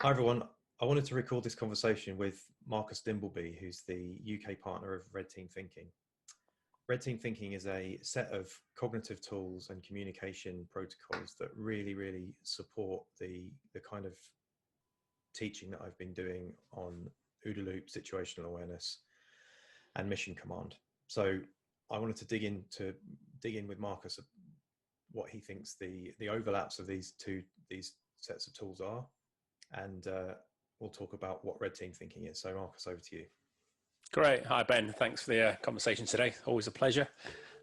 Hi everyone. I wanted to record this conversation with Marcus Dimbleby, who's the UK partner of Red Team Thinking. Red Team Thinking is a set of cognitive tools and communication protocols that really support the kind of teaching that I've been doing on OODA loop, situational awareness, and mission command. So I wanted to dig in with Marcus what he thinks the overlaps of these sets of tools are, and we'll talk about what Red Team Thinking is. So Marcus, over to you. Great. Hi, Ben. Thanks for the conversation today. Always a pleasure.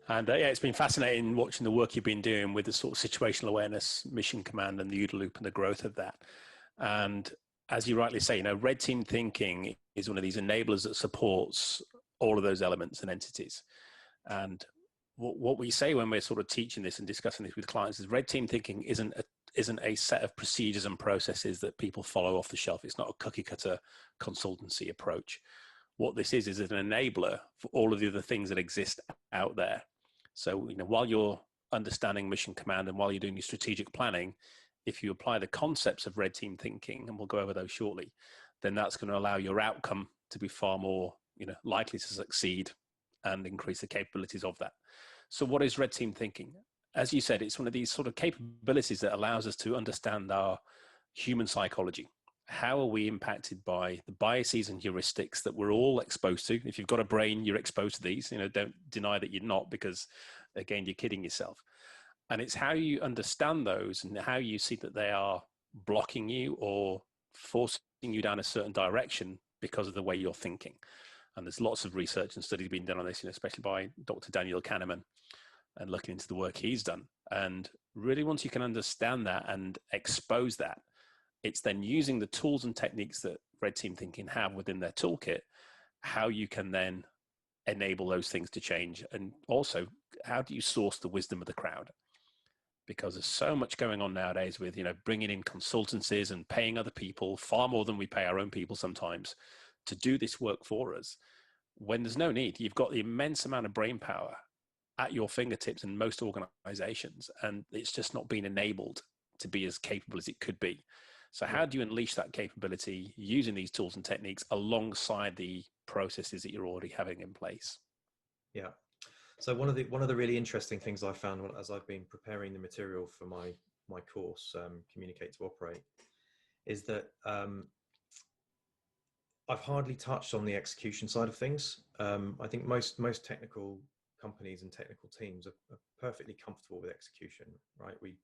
And yeah, it's been fascinating watching the work you've been doing with the sort of situational awareness, mission command, and the OODA loop and the growth of that. And as you rightly say, Red Team Thinking is one of these enablers that supports all of those elements and entities. And what we say when we're sort of teaching this and discussing this with clients is Red Team Thinking isn't a set of procedures and processes that people follow off the shelf. It's not a cookie cutter consultancy approach. What this is an enabler for all of the other things that exist out there. So, while you're understanding mission command and while you're doing your strategic planning, if you apply the concepts of Red Team Thinking, and we'll go over those shortly, then that's going to allow your outcome to be far more, likely to succeed and increase the capabilities of that. So what is Red Team Thinking? As you said, it's one of these sort of capabilities that allows us to understand our human psychology. How are we impacted by the biases and heuristics that we're all exposed to? If you've got a brain, you're exposed to these. Don't deny that you're not, because again, you're kidding yourself. And it's how you understand those and how you see that they are blocking you or forcing you down a certain direction because of the way you're thinking. And there's lots of research and studies being done on this, especially by Dr. Daniel Kahneman, and looking into the work he's done. And really, once you can understand that and expose that, it's then using the tools and techniques that Red Team Thinking have within their toolkit, how you can then enable those things to change. And also, how do you source the wisdom of the crowd? Because there's so much going on nowadays with, bringing in consultancies and paying other people far more than we pay our own people sometimes to do this work for us, when there's no need. You've got the immense amount of brain power at your fingertips in most organizations, and it's just not being enabled to be as capable as it could be. So how do you unleash that capability using these tools and techniques alongside the processes that you're already having in place? Yeah. So one of the really interesting things I found as I've been preparing the material for my course, Communicate to Operate, is that I've hardly touched on the execution side of things. I think most technical companies and technical teams are perfectly comfortable with execution, right? We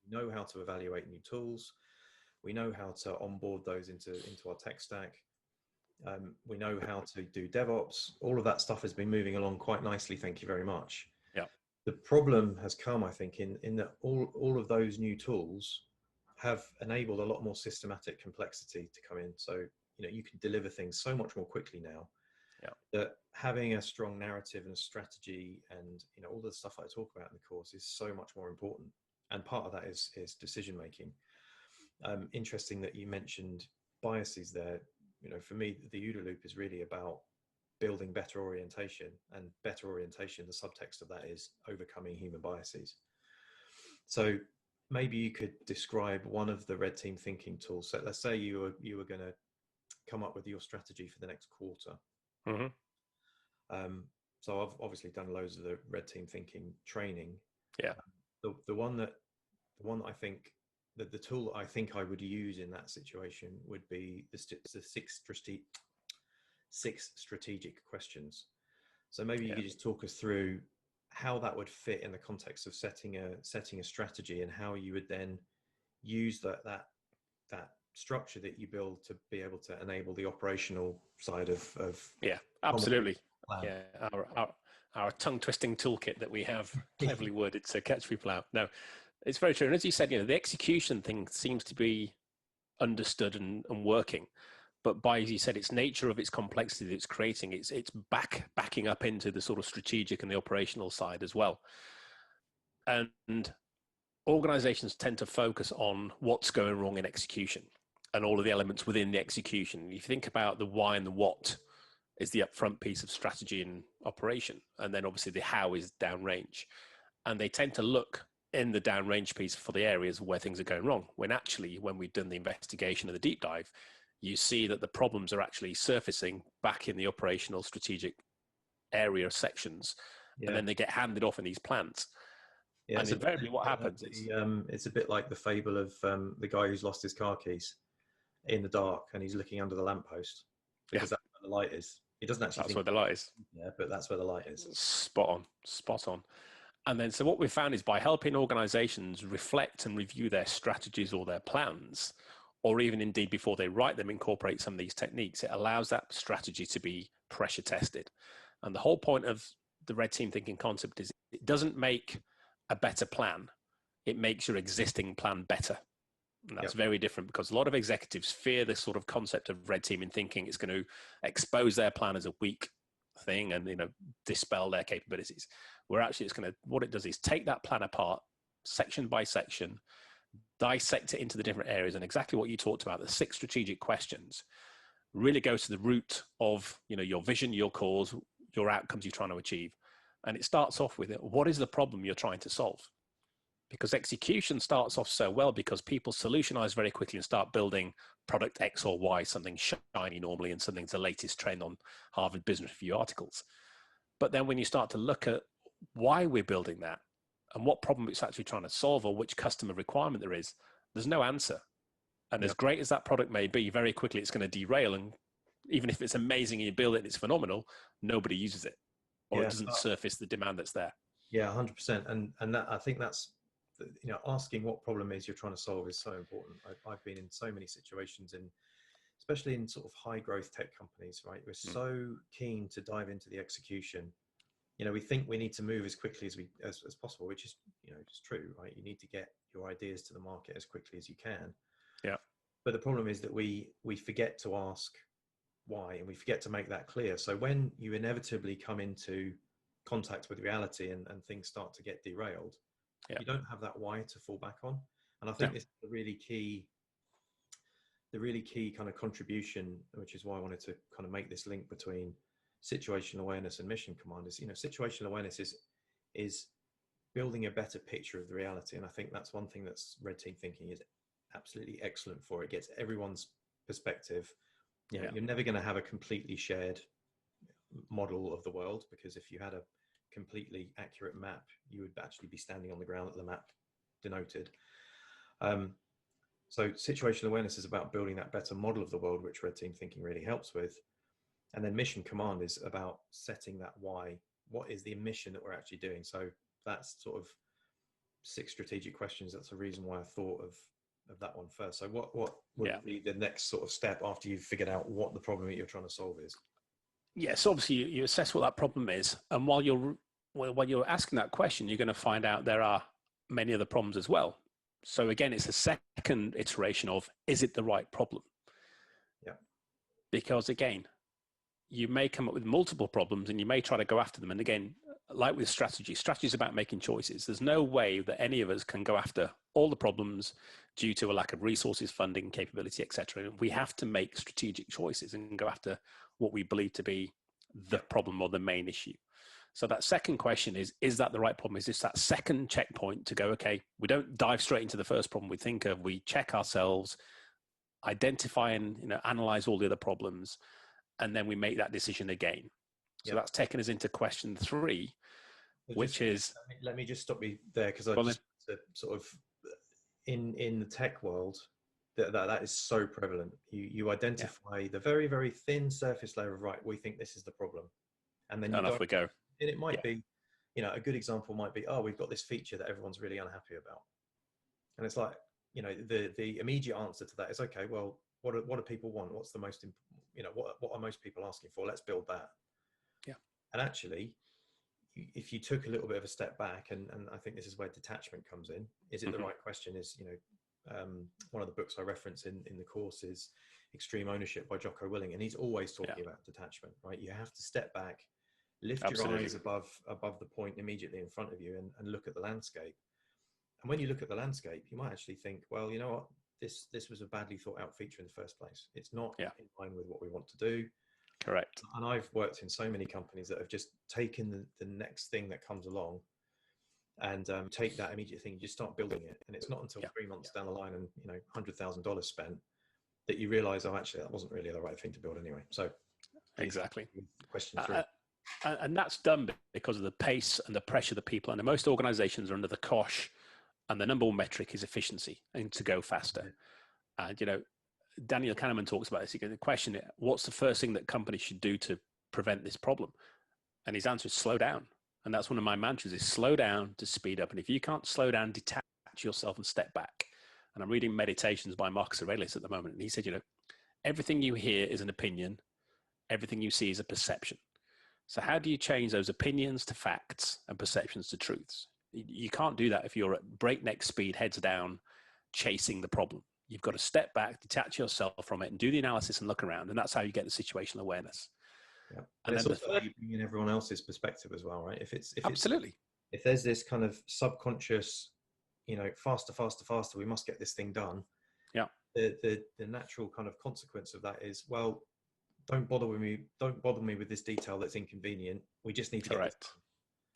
know how to evaluate new tools. We know how to onboard those into our tech stack. We know how to do DevOps. All of that stuff has been moving along quite nicely. Thank you very much. Yeah. The problem has come, I think, in that all of those new tools have enabled a lot more systematic complexity to come in. So, you can deliver things so much more quickly now. Yeah. That having a strong narrative and a strategy and, all the stuff I talk about in the course is so much more important. And part of that is decision making. Interesting that you mentioned biases there. For me, the OODA loop is really about building better orientation, and better orientation, the subtext of that is overcoming human biases. So maybe you could describe one of the Red Team Thinking tools. So let's say you were going to come up with your strategy for the next quarter. Mm-hmm. So I've obviously done loads of the Red Team Thinking training. Yeah. The one that I think that the tool I think I would use in that situation would be the six strategic questions. So maybe you could just talk us through how that would fit in the context of setting a strategy, and how you would then use that structure that you build to be able to enable the operational side of yeah, absolutely. Yeah, our tongue twisting toolkit that we have cleverly worded to catch people out. No, it's very true. And as you said, the execution thing seems to be understood and working, but by, as you said, its nature of its complexity that it's creating, it's backing up into the sort of strategic and the operational side as well. And organizations tend to focus on what's going wrong in execution and all of the elements within the execution. If you think about the why and the what is the upfront piece of strategy and operation, and then obviously the how is downrange. And they tend to look in the downrange piece for the areas where things are going wrong. When actually, when we've done the investigation and the deep dive, you see that the problems are actually surfacing back in the operational strategic area sections, and then they get handed off in these plants. Yeah, and invariably what happens is... it's a bit like the fable of the guy who's lost his car keys in the dark and he's looking under the lamppost because that's where the light is. He doesn't actually that's where the light is. Yeah, but that's where the light is. Spot on. And then, so what we found is by helping organizations reflect and review their strategies or their plans, or even indeed before they write them, incorporate some of these techniques, it allows that strategy to be pressure tested. And the whole point of the red team thinking concept is it doesn't make a better plan. It makes your existing plan better. And that's very different, because a lot of executives fear this sort of concept of red teaming thinking. It's going to expose their plan as a weak thing and, dispel their capabilities. Where actually what it does is take that plan apart section by section, dissect it into the different areas, and exactly what you talked about, the 6 strategic questions, really goes to the root of, your vision, your cause, your outcomes you're trying to achieve. And it starts off with what is the problem you're trying to solve? Because execution starts off so well because people solutionize very quickly and start building product X or Y, something shiny normally, and something's the latest trend on Harvard Business Review articles. But then when you start to look at why we're building that and what problem it's actually trying to solve or which customer requirement there is, there's no answer. And as great as that product may be, very quickly it's going to derail. And even if it's amazing and you build it and it's phenomenal, nobody uses it, or it doesn't surface the demand that's there. Yeah, 100%. And that, I think that's, asking what problem is you're trying to solve is so important. I've been in so many situations, especially in sort of high growth tech companies, right? We're so keen to dive into the execution. We think we need to move as quickly as possible, which is, just true, right? You need to get your ideas to the market as quickly as you can. Yeah. But the problem is that we forget to ask why, and we forget to make that clear. So when you inevitably come into contact with reality and things start to get derailed, you don't have that why to fall back on. And I think this is the really key kind of contribution, which is why I wanted to kind of make this link between situational awareness and mission command. Is, situational awareness is building a better picture of the reality. And I think that's one thing that's red team thinking is absolutely excellent for. It gets everyone's perspective. You're never going to have a completely shared model of the world, because if you had a completely accurate map, you would actually be standing on the ground that the map denoted. So situational awareness is about building that better model of the world, which red team thinking really helps with. And then mission command is about setting that why. What is the mission that we're actually doing? So that's sort of 6 strategic questions. That's the reason why I thought of that one first. So what would be the next sort of step after you've figured out what the problem that you're trying to solve is? Yes, obviously you assess what that problem is, and while you're asking that question, you're going to find out there are many other problems as well. So again, it's a second iteration of, is it the right problem? Yeah. Because again, you may come up with multiple problems and you may try to go after them. And again, like with strategy is about making choices. There's no way that any of us can go after all the problems due to a lack of resources, funding, capability, etc. We have to make strategic choices and go after what we believe to be the problem or the main issue. So that second question is that the right problem? Is this that second checkpoint to go, okay, we don't dive straight into the first problem we think of, we check ourselves, identify and analyze all the other problems, and then we make that decision again. So that's taken us into question 3, which is... Let me just stop you there, because I just sort of, in the tech world, that is so prevalent. You identify the very, very thin surface layer of, right, we think this is the problem. And then off we go. And it might be, a good example might be, we've got this feature that everyone's really unhappy about. And it's like, the immediate answer to that is, okay, well, what do people want? What's the most, what are most people asking for? Let's build that. Yeah. And actually, if you took a little bit of a step back, and I think this is where detachment comes in, is it the right question? Is, one of the books I reference in the course is Extreme Ownership by Jocko Willing. And he's always talking about detachment, right? You have to step back, lift your eyes above the point immediately in front of you and look at the landscape. And when you look at the landscape, you might actually think, well, you know what, this was a badly thought out feature in the first place. It's not in line with what we want to do. Correct. And I've worked in so many companies that have just taken the next thing that comes along and take that immediate thing, you just start building it. And it's not until 3 months down the line and, you know, $100,000 spent that you realize, oh, actually, that wasn't really the right thing to build anyway. So exactly. Question 3. And that's done because of the pace and the pressure that people under. Most organizations are under the cosh, and the number one metric is efficiency and to go faster. Yeah. And, you know, Daniel Kahneman talks about this. He the question, what's the first thing that companies should do to prevent this problem? And his answer is slow down. And that's one of my mantras, is slow down to speed up. And if you can't slow down, detach yourself and step back. And I'm reading Meditations by Marcus Aurelius at the moment. And he said, you know, everything you hear is an opinion. Everything you see is a perception. So how do you change those opinions to facts and perceptions to truths? You can't do that if you're at breakneck speed, heads down, chasing the problem. You've got to step back, detach yourself from it, and do the analysis and look around. And that's how you get the situational awareness. Yeah. And it's also you bring in everyone else's perspective as well, right? Absolutely. If there's this kind of subconscious, you know, faster, we must get this thing done. Yeah. The natural kind of consequence of that is, well, don't bother me with this detail that's inconvenient. We just need to get this done.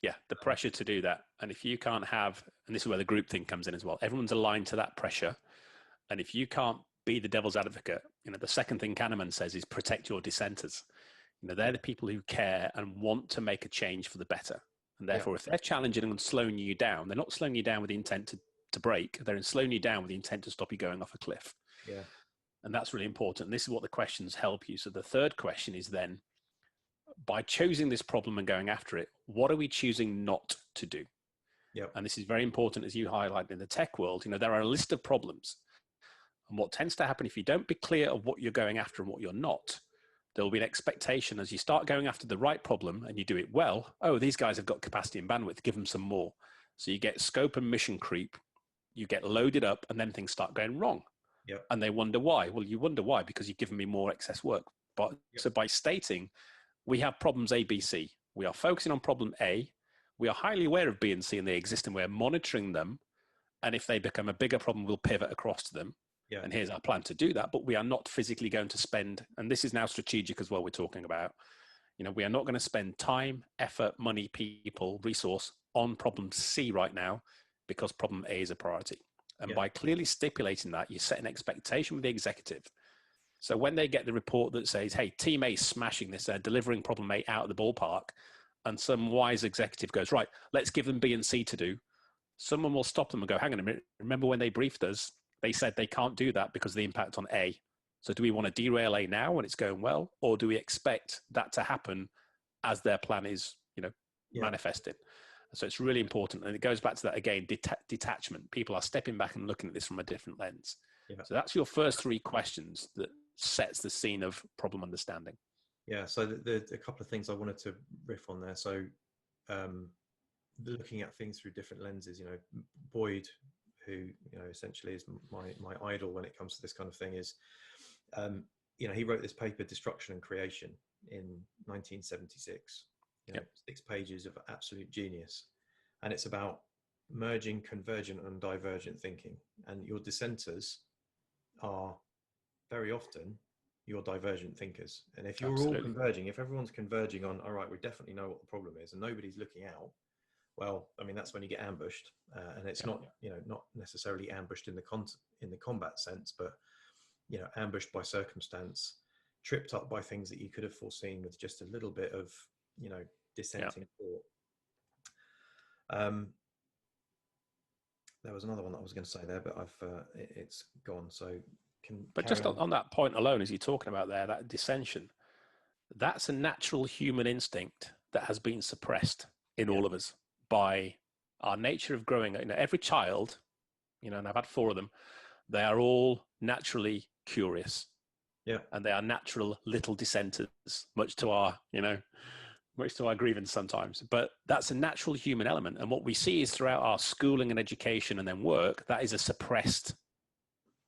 Yeah, the pressure to do that. And if you can't have, and this is where the group thing comes in as well, everyone's aligned to that pressure. And if you can't be the devil's advocate, you know, the second thing Kahneman says is protect your dissenters. You know, they're the people who care and want to make a change for the better. And therefore, if they're challenging and slowing you down, they're not slowing you down with the intent to break. They're slowing you down with the intent to stop you going off a cliff. Yeah. And that's really important. And this is what the questions help you. So the third question is then, by choosing this problem and going after it, what are we choosing not to do? Yep. And this is very important, as you highlighted in the tech world. You know, there are a list of problems. And what tends to happen if you don't be clear of what you're going after and what you're not, there will be an expectation as you start going after the right problem and you do it well. Oh, these guys have got capacity and bandwidth, give them some more. So you get scope and mission creep, you get loaded up, and then things start going wrong. Yep. And they wonder why. Well, you wonder why because you've given me more excess work. But so by stating, we have problems A, B, C. We are focusing on problem A. We are highly aware of B and C and they exist and we're monitoring them. And if they become a bigger problem, we'll pivot across to them. Yeah. And here's our plan to do that. But we are not physically going to spend, and this is now strategic as well, we're talking about, you know, we are not going to spend time, effort, money, people, resource on problem C right now because problem A is a priority. And by clearly stipulating that, you set an expectation with the executive. So when they get the report that says, hey, team A is smashing this, they're delivering problem A out of the ballpark, and some wise executive goes, right, let's give them B and C to do, someone will stop them and go, hang on a minute, remember when they briefed us, they said they can't do that because of the impact on A. So do we want to derail A now when it's going well, or do we expect that to happen as their plan is, you know, manifesting? So it's really important. And it goes back to that again, detachment. People are stepping back and looking at this from a different lens. Yeah. So that's your first 3 questions that sets the scene of problem understanding. Yeah. So the couple of things I wanted to riff on there. So looking at things through different lenses, you know, Boyd, who, you know, essentially is my idol when it comes to this kind of thing, is, you know, he wrote this paper, Destruction and Creation, in 1976. You know, 6 pages of absolute genius. And it's about merging convergent and divergent thinking. And your dissenters are very often your divergent thinkers. And if you're all converging, if everyone's converging on, all right, we definitely know what the problem is and nobody's looking out, well, I mean, that's when you get ambushed. And it's not, you know, not necessarily ambushed in the combat sense, but, you know, ambushed by circumstance, tripped up by things that you could have foreseen with just a little bit of, you know, dissenting thought. There was another one that I was going to say there, but it's gone. So but just on that point alone, as you're talking about there, that dissension, that's a natural human instinct that has been suppressed in all of us by our nature of growing. You know, every child, you know, and I've had 4 of them, they are all naturally curious. Yeah. And they are natural little dissenters, much to our grievance sometimes. But that's a natural human element. And what we see is throughout our schooling and education and then work, that is a suppressed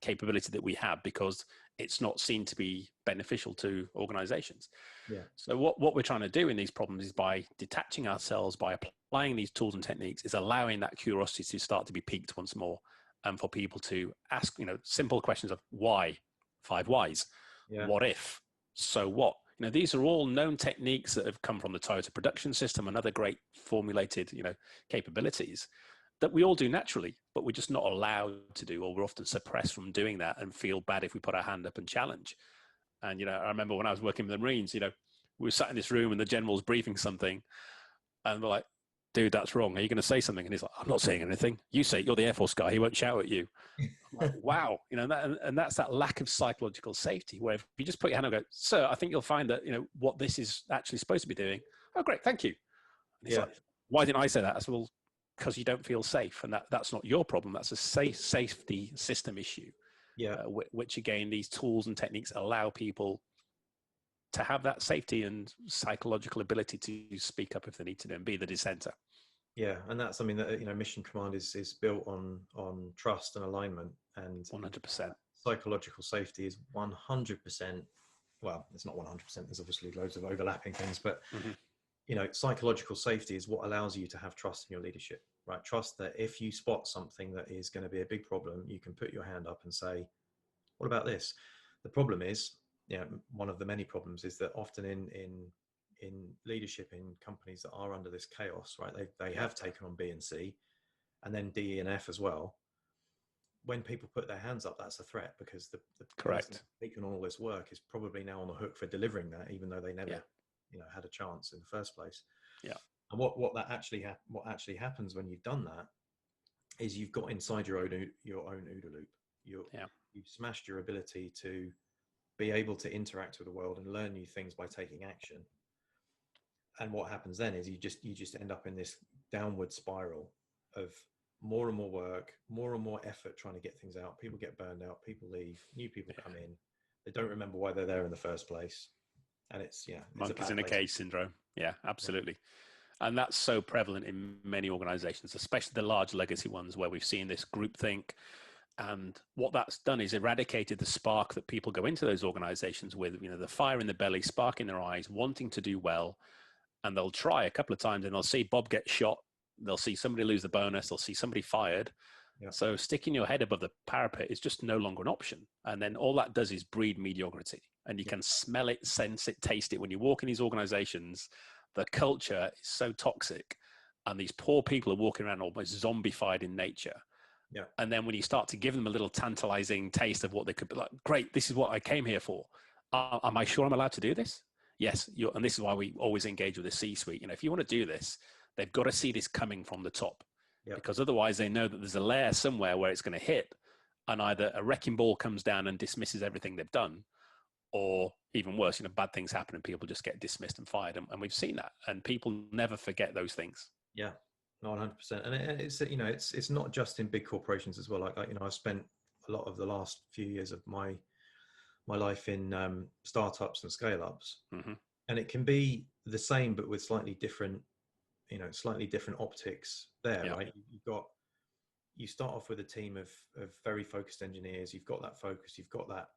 capability that we have because it's not seen to be beneficial to organizations. Yeah. So what we're trying to do in these problems is by detaching ourselves, by applying these tools and techniques, is allowing that curiosity to start to be piqued once more, and for people to ask, you know, simple questions of why, 5 whys, what if, so what. You know, these are all known techniques that have come from the Toyota production system and other great formulated, you know, capabilities that we all do naturally, but we're just not allowed to do, or we're often suppressed from doing that and feel bad if we put our hand up and challenge. And, you know, I remember when I was working with the Marines, you know, we were sat in this room and the general's briefing something and we're like, dude, that's wrong. Are you going to say something? And he's like, I'm not saying anything. You say it. You're the Air Force guy. He won't shout at you. I'm like, wow. You know, and that's that lack of psychological safety where if you just put your hand up and go, sir, I think you'll find that, you know, what this is actually supposed to be doing. Oh, great. Thank you. And he's like, why didn't I say that? I said, well, because you don't feel safe. And that's not your problem. That's a safety system issue. Yeah. Which again, these tools and techniques allow people to have that safety and psychological ability to speak up if they need to and be the dissenter. Yeah, and that's something that, you know, Mission Command is built on trust and alignment, and 100%. Psychological safety is 100%. Well, it's not 100%. There's obviously loads of overlapping things, but you know, psychological safety is what allows you to have trust in your leadership, right? Trust that if you spot something that is going to be a big problem, you can put your hand up and say, "What about this?" The problem is, you know, one of the many problems is that often in leadership in companies that are under this chaos, right? They have taken on B and C, and then D and F as well. When people put their hands up, that's a threat because the person taking on all this work is probably now on the hook for delivering that, even though they never, you know, had a chance in the first place. Yeah. And what actually happens when you've done that is you've got inside your own OODA loop. You've smashed your ability to be able to interact with the world and learn new things by taking action. And what happens then is you just end up in this downward spiral of more and more work, more and more effort trying to get things out. People get burned out, people leave, new people come in. They don't remember why they're there in the first place. And it's monkeys in a cage syndrome. Yeah, absolutely. Yeah. And that's so prevalent in many organizations, especially the large legacy ones where we've seen this groupthink. And what that's done is eradicated the spark that people go into those organizations with, you know, the fire in the belly, spark in their eyes, wanting to do well. And they'll try a couple of times and they'll see Bob get shot. They'll see somebody lose the bonus. They'll see somebody fired. Yeah. So sticking your head above the parapet is just no longer an option. And then all that does is breed mediocrity. And you can smell it, sense it, taste it. When you walk in these organizations, the culture is so toxic. And these poor people are walking around almost zombified in nature. Yeah. And then when you start to give them a little tantalizing taste of what they could be like, great, this is what I came here for. Am I sure I'm allowed to do this? Yes. And this is why we always engage with the C-suite. You know, if you want to do this, they've got to see this coming from the top. Yep. Because otherwise they know that there's a layer somewhere where it's going to hit and either a wrecking ball comes down and dismisses everything they've done, or even worse, you know, bad things happen and people just get dismissed and fired. And we've seen that, and people never forget those things. Yeah, no, 100%. And it's, you know, it's not just in big corporations as well. Like, you know, I spent a lot of the last few years of my life in startups and scale ups, and it can be the same, but with slightly different optics there, right? You start off with a team of very focused engineers. You've got that focus, you've got that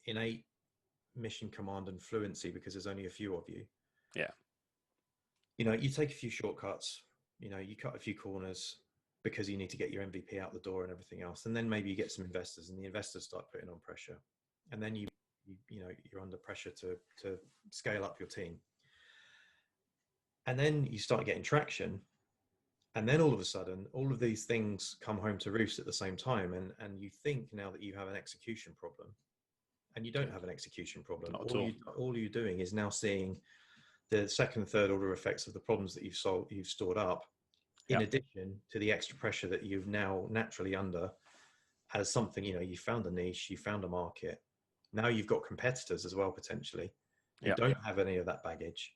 innate mission command and fluency because there's only a few of you. Yeah. You know, you take a few shortcuts, you know, you cut a few corners because you need to get your MVP out the door and everything else. And then maybe you get some investors and the investors start putting on pressure. And then you know, you're under pressure to scale up your team. And then you start getting traction. And then all of a sudden, all of these things come home to roost at the same time. And you think now that you have an execution problem, and you don't have an execution problem. All you're doing is now seeing the second and third order effects of the problems that you've stored up, in addition to the extra pressure that you've now naturally under as something, you know, you found a niche, you found a market. Now you've got competitors as well, potentially, who don't have any of that baggage.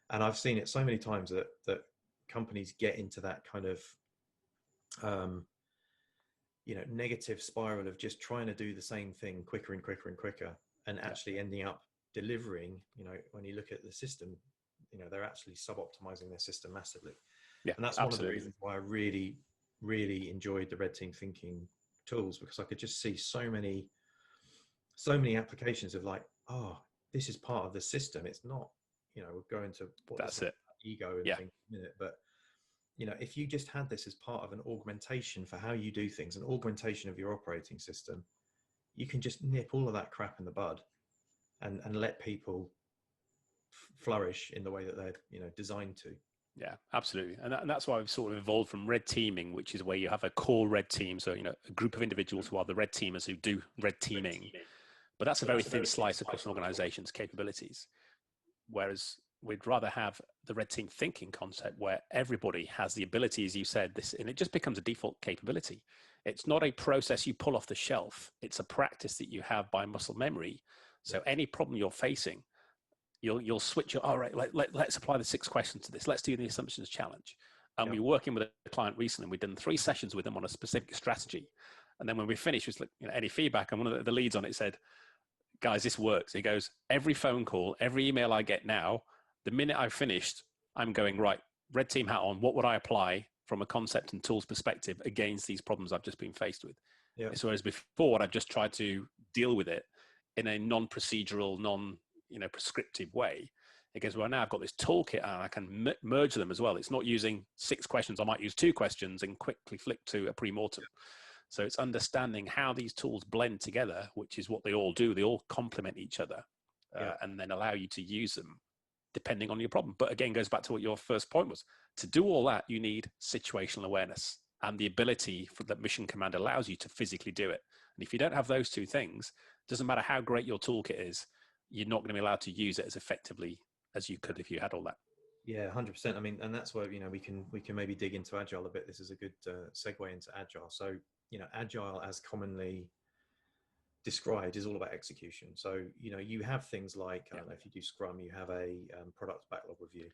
And I've seen it so many times that companies get into that kind of, you know, negative spiral of just trying to do the same thing quicker and quicker and quicker, and actually ending up delivering, you know, when you look at the system, you know, they're actually sub-optimizing their system massively. Yeah, and that's one of the reasons why I really, really enjoyed the red team thinking tools, because I could just see so many applications of like, oh, this is part of the system. It's not, you know, we'll go into what that's it, ego and things in a minute, but you know, if you just had this as part of an augmentation for how you do things, an augmentation of your operating system, you can just nip all of that crap in the bud and let people flourish in the way that they're, you know, designed to. Yeah, absolutely. And that's why we've sort of evolved from red teaming, which is where you have a core red team. So, you know, a group of individuals who are the red teamers who do red teaming, but that's a very thin slice across an organization's capabilities. Whereas we'd rather have the red team thinking concept where everybody has the ability, as you said, this, and it just becomes a default capability. It's not a process you pull off the shelf. It's a practice that you have by muscle memory. So any problem you're facing, you'll switch your, all right, let's apply the 6 questions to this. Let's do the assumptions challenge. And we were working with a client recently. We'd done 3 sessions with them on a specific strategy. And then when we finished, it was like, you know, any feedback? And one of the leads on it said, guys, this works. He goes, every phone call, every email I get now, the minute I've finished, I'm going, right, red team hat on. What would I apply from a concept and tools perspective against these problems I've just been faced with? So whereas before, I've just tried to deal with it in a non-procedural, prescriptive way. It goes, well, now I've got this toolkit and I can merge them as well. It's not using 6 questions. I might use 2 questions and quickly flick to a pre-mortem. So it's understanding how these tools blend together, which is what they all do. They all complement each other and then allow you to use them depending on your problem. But again, goes back to what your first point was. To do all that, you need situational awareness and the ability for that Mission Command allows you to physically do it. And if you don't have those 2 things, it doesn't matter how great your toolkit is, you're not going to be allowed to use it as effectively as you could if you had all that. Yeah, 100%. I mean, and that's where, you know, we can maybe dig into agile a bit. This is a good segue into agile. So, you know, agile as commonly described is all about execution. So, you know, you have things like, I don't know, if you do Scrum, you have a product backlog review,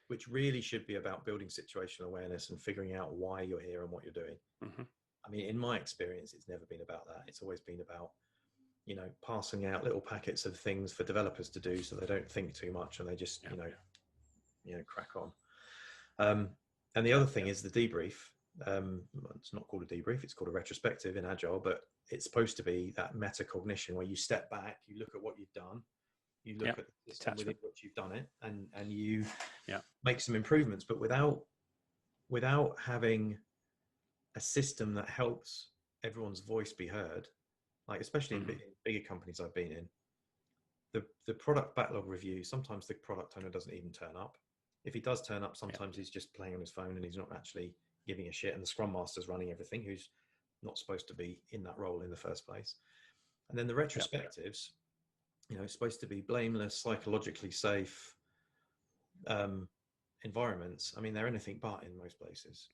which really should be about building situational awareness and figuring out why you're here and what you're doing. I mean, in my experience, it's never been about that. It's always been about, you know, passing out little packets of things for developers to do so they don't think too much and they just, you know, crack on. And the other thing is the debrief. It's not called a debrief, it's called a retrospective in agile, but it's supposed to be that metacognition where you step back, you look at what you've done, you look at the system within which you've done it, and you make some improvements. But without having a system that helps everyone's voice be heard, like especially in bigger companies I've been in, the product backlog review, sometimes the product owner doesn't even turn up. If he does turn up, sometimes he's just playing on his phone and he's not actually giving a shit, and the Scrum Master's running everything, who's not supposed to be in that role in the first place. And then the retrospectives, you know, it's supposed to be blameless, psychologically safe environments. I mean, they're anything but in most places.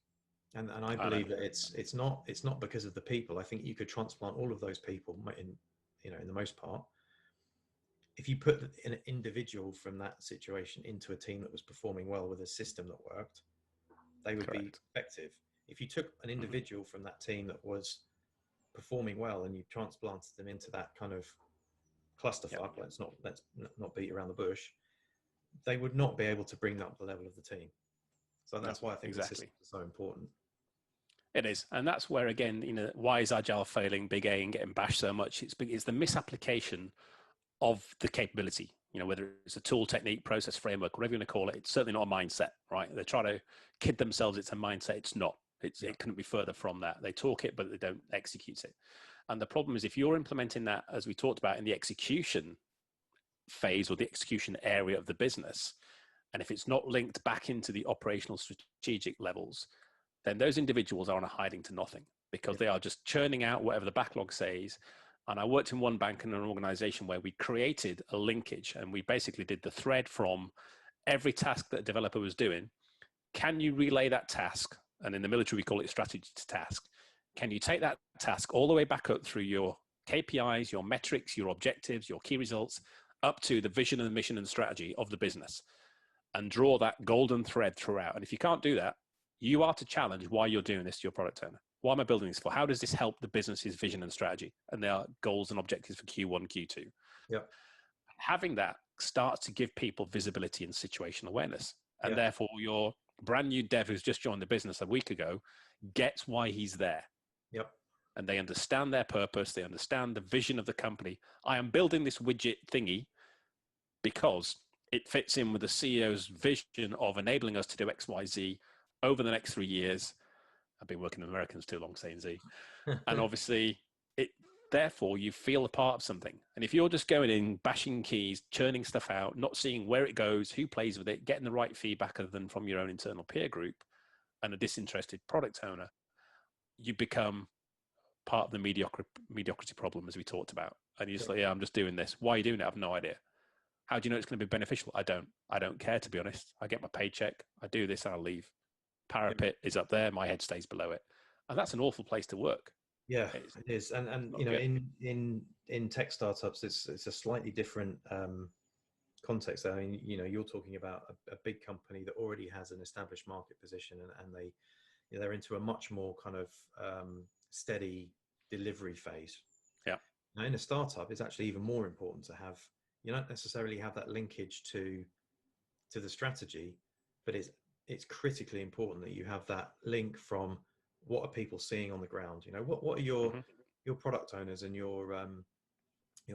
And I believe that it's not because of the people. I think you could transplant all of those people in the most part. If you put an individual from that situation into a team that was performing well with a system that worked, they would be effective. If you took an individual from that team that was performing well and you transplanted them into that kind of clusterfuck, let's not beat around the bush, they would not be able to bring up the level of the team. So that's why I think the system is so important. It is. And that's where, again, you know, why is agile failing big A and getting bashed so much? It's the misapplication of the capability, you know, whether it's a tool, technique, process, framework, whatever you want to call it. It's certainly not a mindset, right? They try to kid themselves it's a mindset. It's not. It couldn't be further from that. They talk it, but they don't execute it. And the problem is if you're implementing that, as we talked about, in the execution phase or the execution area of the business, and if it's not linked back into the operational strategic levels, then those individuals are on a hiding to nothing because they are just churning out whatever the backlog says. And I worked in one bank in an organization where we created a linkage and we basically did the thread from every task that a developer was doing. Can you relay that task? And in the military, we call it strategy to task. Can you take that task all the way back up through your KPIs, your metrics, your objectives, your key results, up to the vision and the mission and strategy of the business and draw that golden thread throughout? And if you can't do that, you are to challenge why you're doing this to your product owner. Why am I building this for? How does this help the business's vision and strategy? And there are goals and objectives for Q1, Q2. Yep. Having that starts to give people visibility and situational awareness. And therefore your brand new dev who's just joined the business a week ago gets why he's there. Yep. And they understand their purpose. They understand the vision of the company. I am building this widget thingy because it fits in with the CEO's vision of enabling us to do X, Y, Z over the next 3 years. I've been working with Americans too long saying Z. And obviously therefore you feel a part of something. And if you're just going in, bashing keys, churning stuff out, not seeing where it goes, who plays with it, getting the right feedback other than from your own internal peer group and a disinterested product owner, you become part of the mediocrity problem, as we talked about. And you're just like, yeah, I'm just doing this. Why are you doing it? I have no idea. How do you know it's going to be beneficial? I don't care, to be honest. I get my paycheck, I do this, and I'll leave. Parapet is up there, my head stays below it. And that's an awful place to work. Yeah, it is. And you know, in tech startups, it's a slightly different context. I mean, you know, you're talking about a big company that already has an established market position, and they're into a much more kind of steady delivery phase. Yeah. Now, in a startup, it's actually even more important to have. You don't necessarily have that linkage to the strategy, but it's critically important that you have that link from what are people seeing on the ground. You know, what are your product owners and your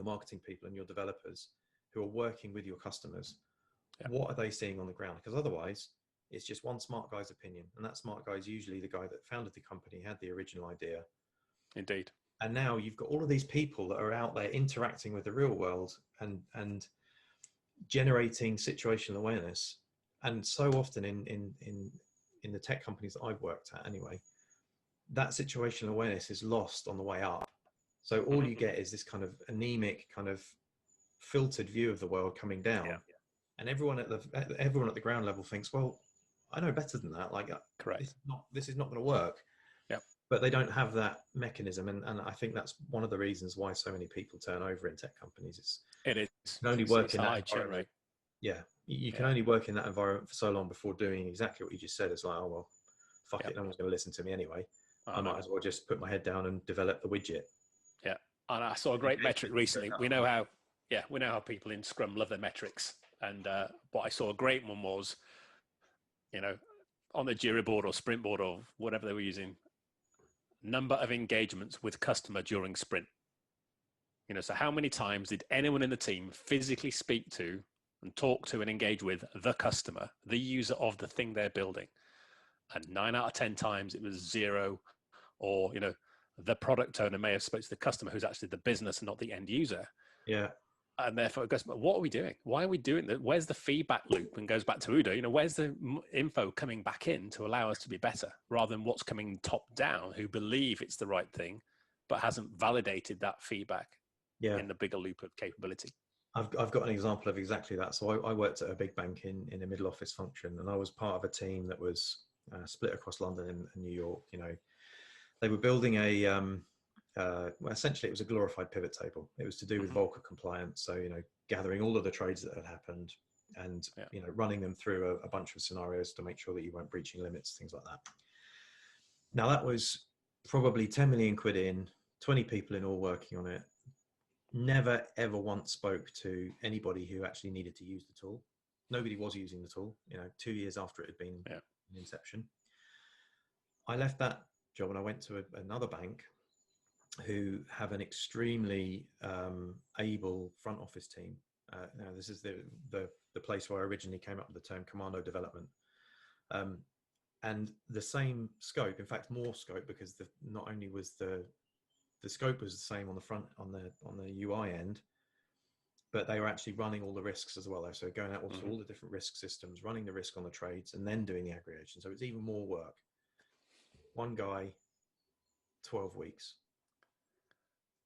marketing people and your developers who are working with your customers. Yeah. What are they seeing on the ground? Because otherwise, it's just one smart guy's opinion, and that smart guy is usually the guy that founded the company, had the original idea. Indeed. And now you've got all of these people that are out there interacting with the real world and generating situational awareness. And so often in the tech companies that I've worked at anyway, that situational awareness is lost on the way up. So all you get is this kind of anemic, kind of filtered view of the world coming down. Yeah. And everyone at the ground level thinks, well, I know better than that. Like, correct. This is not going to work. Yeah. But they don't have that mechanism, and I think that's one of the reasons why so many people turn over in tech companies. It is. You can only work in that environment. Yeah, you can only work in that environment for so long before doing exactly what you just said. It's like, oh well, fuck it, no one's going to listen to me anyway. I might as well just put my head down and develop the widget. Yeah, and I saw a great metric recently. We know how people in Scrum love their metrics, and what I saw a great one was, you know, on the Jira board or Sprint board or whatever they were using, number of engagements with customer during sprint. You know, so how many times did anyone in the team physically speak to and talk to and engage with the customer, the user of the thing they're building? And 9 out of 10 times it was 0, or, you know, the product owner may have spoken to the customer who's actually the business and not the end user. Yeah. And therefore it goes, what are we doing? Why are we doing that? Where's the feedback loop? And goes back to OODA, you know, where's the info coming back in to allow us to be better, rather than what's coming top down, who believe it's the right thing, but hasn't validated that feedback in the bigger loop of capability. I've got an example of exactly that. So I worked at a big bank in a middle office function, and I was part of a team that was split across London and New York. You know, they were building well, essentially it was a glorified pivot table. It was to do with Volcker compliance. So, you know, gathering all of the trades that had happened and, you know, running them through a bunch of scenarios to make sure that you weren't breaching limits, things like that. Now that was probably 10 million quid in, 20 people in all working on it. Never ever once spoke to anybody who actually needed to use the tool. Nobody was using the tool, you know, 2 years after it had been in inception. I left that job and I went to another bank who have an extremely able front office team. Now this is the place where I originally came up with the term commando development, and the same scope, in fact more scope, because not only was the scope was the same on the front on the UI end, but they were actually running all the risks as well. So going out to all the different risk systems, running the risk on the trades, and then doing the aggregation. So it's even more work. One guy, 12 weeks.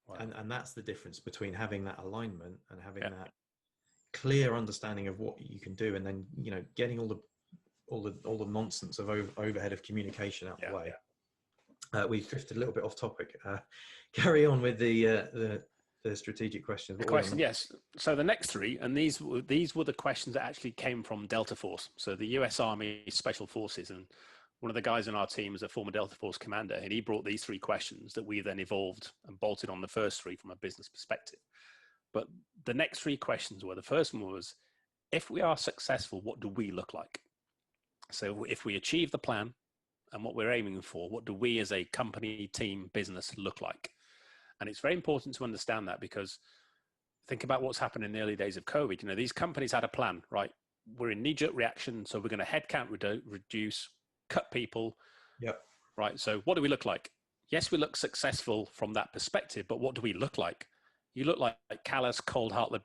Wow. And that's the difference between having that alignment and having that clear understanding of what you can do, and then, you know, getting all the nonsense of overhead of communication out the way. We've drifted a little bit off topic. Carry on with the strategic questions. The question, yes. So the next three, and these were the questions that actually came from Delta Force. So the US Army Special Forces, and one of the guys in our team is a former Delta Force commander, and he brought these three questions that we then evolved and bolted on the first three from a business perspective. But the next three questions were, the first one was, if we are successful, what do we look like? So if we achieve the plan and what we're aiming for, what do we as a company, team, business look like? And it's very important to understand that, because think about what's happened in the early days of COVID. You know, these companies had a plan, right? We're in knee-jerk reaction, so we're going to headcount reduce, cut people. Yep. Right. So what do we look like? yes, we look successful from that perspective, but what do we look like? You look like callous, cold-hearted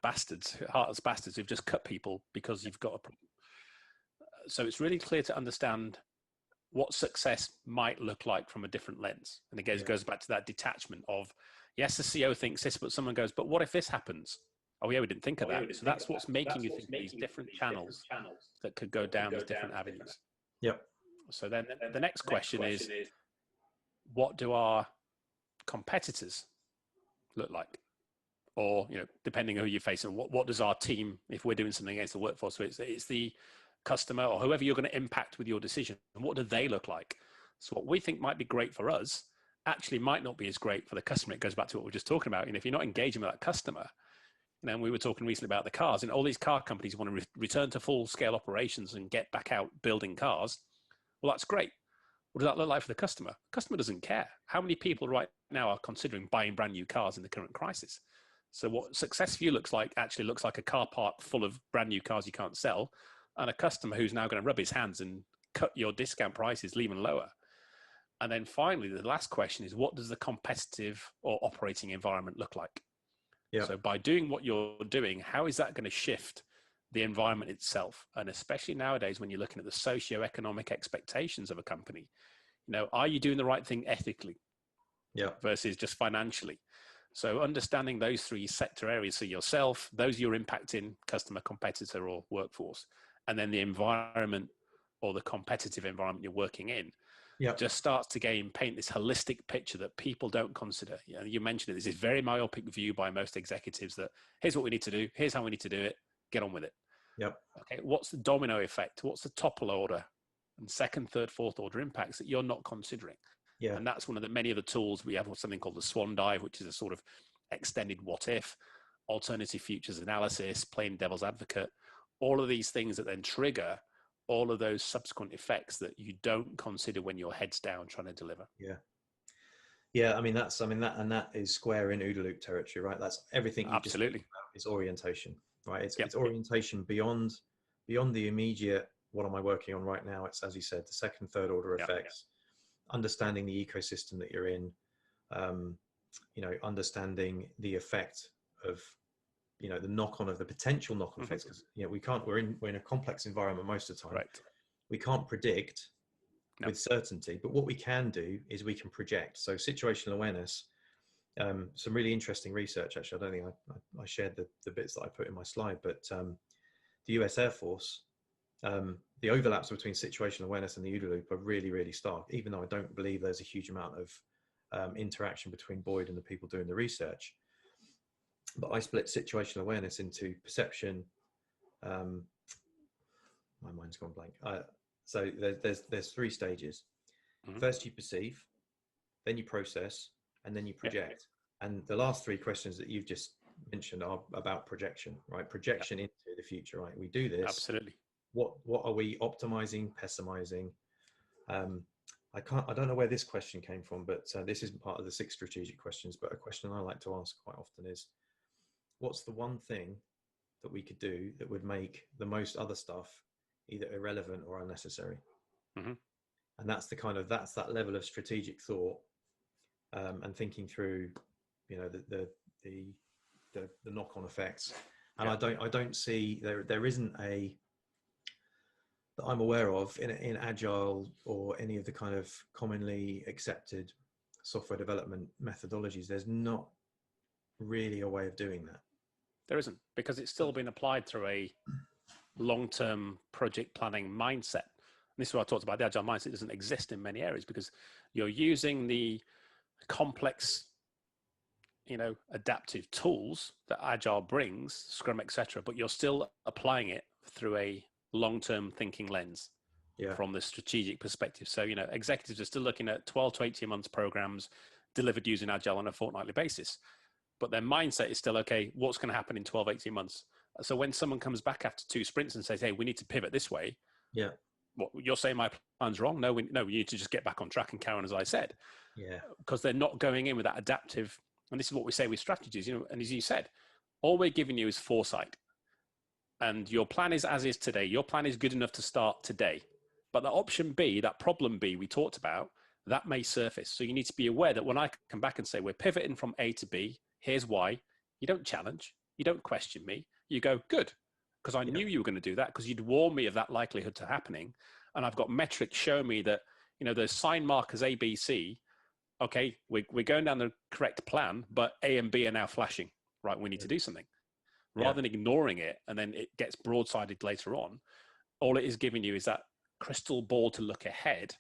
heartless bastards who've just cut people because you've got a problem. So it's really clear to understand what success might look like from a different lens. And it goes back to that detachment of, yes, the CEO thinks this, but someone goes, but what if this happens? Oh yeah, we didn't think of that. So that's what's making you think of these different channels that could go down these different avenues. Yep. So then the next question is, what do our competitors look like? Or, depending on who you're facing, what does our team, if we're doing something against the workforce, so it's the customer or whoever you're going to impact with your decision, and what do they look like? So what we think might be great for us actually might not be as great for the customer. It goes back to what we were just talking about. And if you're not engaging with that customer, and we were talking recently about the cars, and all these car companies want to return to full scale operations and get back out building cars. Well, that's great. What does that look like for the customer? The customer doesn't care. How many people right now are considering buying brand new cars in the current crisis? So what success for you looks like actually looks like a car park full of brand new cars you can't sell, and a customer who's now going to rub his hands and cut your discount prices, leave them lower. And then finally, the last question is, what does the competitive or operating environment look like? Yeah. So by doing what you're doing, how is that going to shift the environment itself? And especially nowadays, when you're looking at the socio-economic expectations of a company, are you doing the right thing ethically? Yeah. Versus just financially? So understanding those three sector areas, so yourself, those you're impacting, customer, competitor, or workforce, and then the environment or the competitive environment you're working in, just starts to paint this holistic picture that people don't consider. You mentioned it, there's this very myopic view by most executives that here's what we need to do, here's how we need to do it, get on with it. Yep. Okay, what's the domino effect? What's the topple order and second, third, fourth order impacts that you're not considering? Yeah. And that's one of the many of the tools we have, something called the Swan Dive, which is a sort of extended what if, alternative futures analysis, playing devil's advocate, all of these things that then trigger all of those subsequent effects that you don't consider when your head's down trying to deliver. Yeah. Yeah. That is square in OODA loop territory, right? That's everything you absolutely just about is orientation, right? It's orientation beyond the immediate, what am I working on right now? It's, as you said, the second, third order effects. Understanding the ecosystem that you're in, understanding the effect of, the knock-on of the potential knock-on effects, because we're in a complex environment most of the time. Right. We can't predict with certainty, but what we can do is we can project. So situational awareness, some really interesting research. Actually, I don't think I shared the bits that I put in my slide, but the US Air Force. The overlaps between situational awareness and the OODA loop are really, really stark, even though I don't believe there's a huge amount of interaction between Boyd and the people doing the research. But I split situational awareness into perception. My mind's gone blank. So there's three stages. Mm-hmm. First you perceive, then you process, and then you project. Yeah. And the last three questions that you've just mentioned are about projection, right? Projection into the future, right? We do this. Absolutely. What are we optimizing, pessimizing? I don't know where this question came from, but this isn't part of the 6 strategic questions, but a question I like to ask quite often is, what's the one thing that we could do that would make the most other stuff either irrelevant or unnecessary? Mm-hmm. And that's that level of strategic thought, and thinking through, the knock-on effects. And I don't see there isn't a that I'm aware of in agile or any of the kind of commonly accepted software development methodologies. There's not really a way of doing that. There isn't, because it's still been applied through a long-term project planning mindset. And this is what I talked about. The agile mindset doesn't exist in many areas because you're using the complex, adaptive tools that agile brings, Scrum, etc., but you're still applying it through a long-term thinking lens from the strategic perspective. So, executives are still looking at 12 to 18 months programs delivered using agile on a fortnightly basis, but their mindset is still, okay, what's going to happen in 12, 18 months? So when someone comes back after 2 sprints and says, hey, we need to pivot this way. Yeah. What you're saying, my plan's wrong? No, we need to just get back on track and carry on, as I said. Yeah. Because they're not going in with that adaptive. And this is what we say with strategies, and as you said, all we're giving you is foresight. And your plan is as is today. Your plan is good enough to start today. But that option B, that problem B we talked about, that may surface. So you need to be aware that when I come back and say, we're pivoting from A to B, here's why, you don't challenge, you don't question me. You go, good, because I knew you were going to do that, because you'd warn me of that likelihood to happening. And I've got metrics showing me that, those sign markers A, B, C, okay, we're going down the correct plan, but A and B are now flashing, right? We need to do something. Rather than ignoring it and then it gets broadsided later on, all it is giving you is that crystal ball to look ahead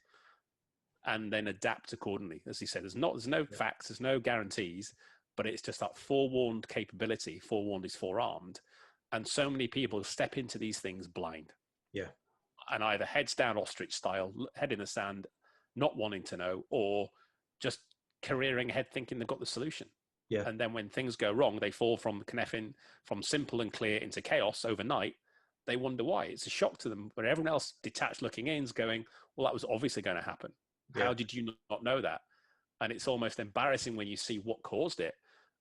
and then adapt accordingly. As you said, there's no facts, there's no guarantees, but it's just that forewarned capability. Forewarned is forearmed. And so many people step into these things blind. Yeah. And either heads down ostrich style, head in the sand, not wanting to know, or just careering ahead thinking they've got the solution. Yeah. And then when things go wrong, they fall from connecting from simple and clear into chaos overnight. They wonder why. It's a shock to them, where everyone else detached looking in is going, well, that was obviously going to happen. Yeah. How did you not know that? And it's almost embarrassing when you see what caused it.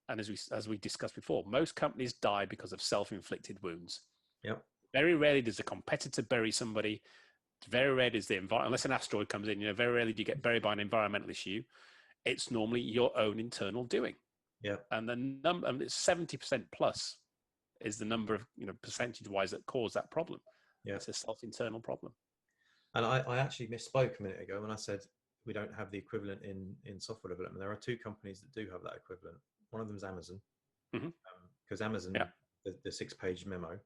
And as we discussed before, most companies die because of self-inflicted wounds. Yep. Very rarely does a competitor bury somebody. Very rarely does the environment, unless an asteroid comes in, very rarely do you get buried by an environmental issue. It's normally your own internal doing. Yeah. And the number, it's 70% plus is the number of, percentage wise that cause that problem. Yeah. It's a self-internal problem. And I actually misspoke a minute ago when I said we don't have the equivalent in software development. There are two companies that do have that equivalent. One of them is Amazon, because Amazon, the 6-page memo.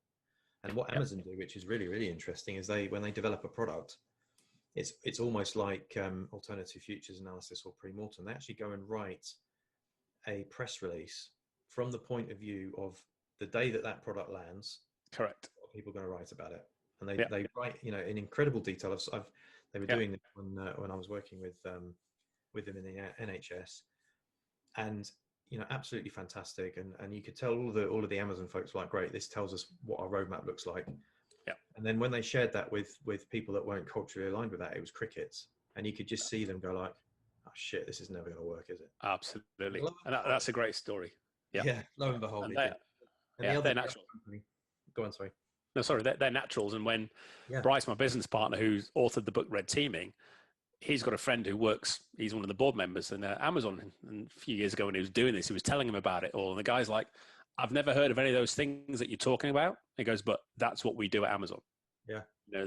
And what Amazon do, which is really, really interesting, is when they develop a product, it's almost like alternative futures analysis or pre-mortem. They actually go and write a press release from the point of view of the day that product lands. Correct. What people are going to write about it, and they write in incredible detail. They were doing this when I was working with them in the NHS, and absolutely fantastic. And you could tell all of the Amazon folks were like, great, this tells us what our roadmap looks like. Yeah. And then when they shared that with people that weren't culturally aligned with that, it was crickets, and you could just see them go like, oh shit, this is never going to work, is it? Absolutely. And that's a great story. Yeah. Lo and behold, they're natural. Go on, sorry. No, sorry, they're naturals. And when Bryce, my business partner, who's authored the book Red Teaming, he's got a friend who he's one of the board members in Amazon. And a few years ago when he was doing this, he was telling him about it all. And the guy's like, I've never heard of any of those things that you're talking about. He goes, but that's what we do at Amazon. Yeah.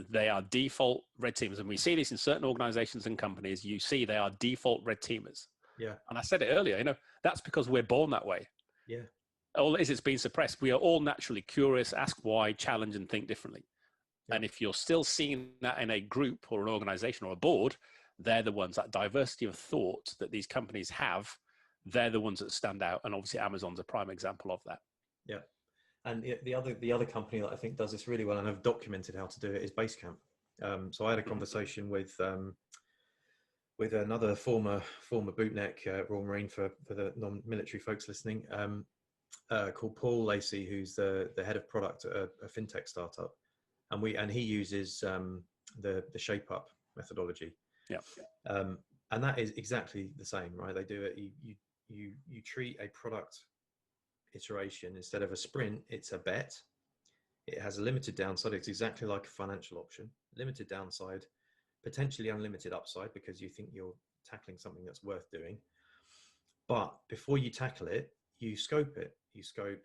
They are default red teamers. And we see this in certain organizations and companies. You see they are default red teamers. Yeah. And I said it earlier, that's because we're born that way. Yeah. All it is, it's been suppressed. We are all naturally curious, ask why, challenge, and think differently. Yeah. And if you're still seeing that in a group or an organization or a board, they're the ones, that diversity of thought that these companies have, they're the ones that stand out. And obviously Amazon's a prime example of that. Yeah. And the other company that I think does this really well, and I've documented how to do it, is Basecamp. So I had a conversation with another former bootneck Royal Marine for the non-military folks listening, called Paul Lacey, who's the head of product at a fintech startup, and he uses the shape up methodology. Yeah. And that is exactly the same, right? They do it. You treat a product iteration instead of a sprint. It's a bet. It has a limited downside. It's exactly like a financial option. Limited downside, potentially unlimited upside, because you think you're tackling something that's worth doing. But before you tackle it, you scope it. You scope,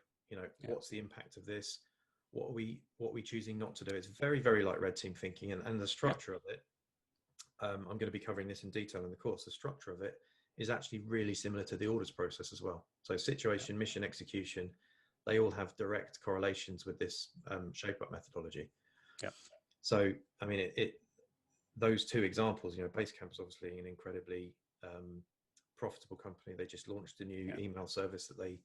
what's the impact of this? What are we choosing not to do? It's very, very like red team thinking, and the structure of it. I'm going to be covering this in detail in the course. The structure of it is actually really similar to the orders process as well. So situation, mission, execution, they all have direct correlations with this shape up methodology. Yeah. So, I mean, those two examples, Basecamp is obviously an incredibly profitable company. They just launched a new email service that they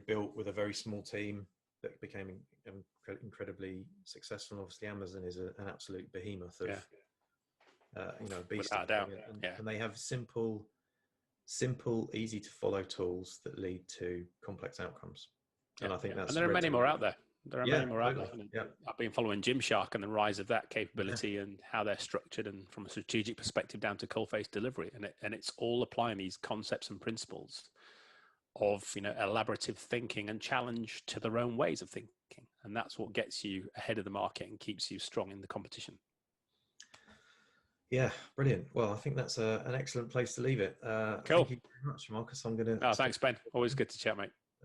built with a very small team that became incredibly successful. And obviously Amazon is an absolute behemoth of, beast. Without a doubt. And they have simple, easy to follow tools that lead to complex outcomes. And I think that's, and there are many more out there. Many more out there. Yeah. I've been following Gymshark and the rise of that capability and how they're structured, and from a strategic perspective down to coal-face delivery. And it's all applying these concepts and principles of, elaborative thinking and challenge to their own ways of thinking. And that's what gets you ahead of the market and keeps you strong in the competition. Yeah, brilliant. Well, I think that's an excellent place to leave it. Cool. Thank you very much, Marcus. I'm going to Oh, stop. thanks, Ben. Always good to chat, mate.